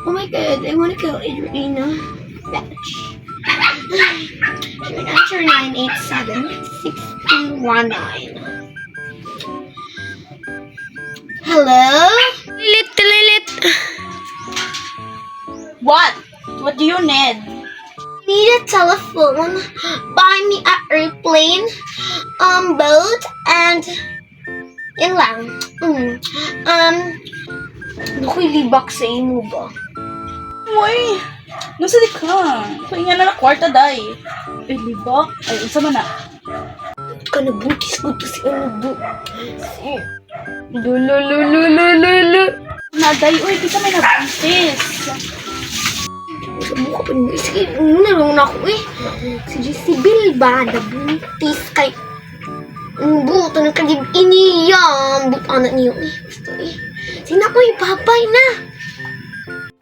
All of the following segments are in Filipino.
Oh my god, I wanna kill Adriana. Batch. Your answer 987-6219. Hello? Lilit. What? What do you need? Need a telephone. Buy me an airplane, boat, and yun lang. Nako'y libak sa imo ba? Uy, nasa di ka. Pahinga na kwarta, day. Libak? Ay, unsa man na? Ka nabutis ko to si ano bu. Si... Lululululululu. Naday, uy, kita may nabuntis. Sa mukha pa niyo. Sige, nalong na ako eh. Si Jezebel ba? Nabuntis kay... Buto na kalib iniyam. Buto anak niyo eh. Gusto eh. Sina ko yung papay na.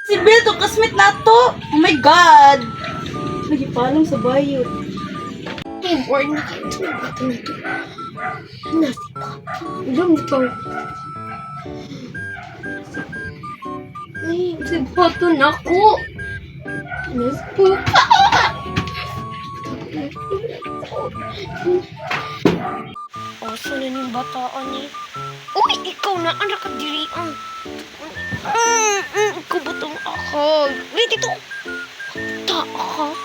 Si Bill, to kasmit na to. Oh my God. Nagipalang sa bayot. Ay, bored na kayo. Ito na bato na to. Nasi papa. Alam mo to. Ay, si bato na ko. Nasi papa. Oh, saan na yung bataan niya? Uy, ikaw na, anak ka diri ang. Ikaw batang ako. Wait, ito. Ta ako.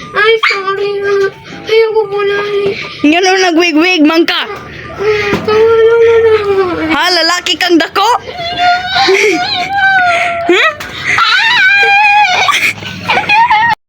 Ay, sorry na. Ayoko po na. Nga no, nagwig-wig, man ka. Ha, lalaki kang dako?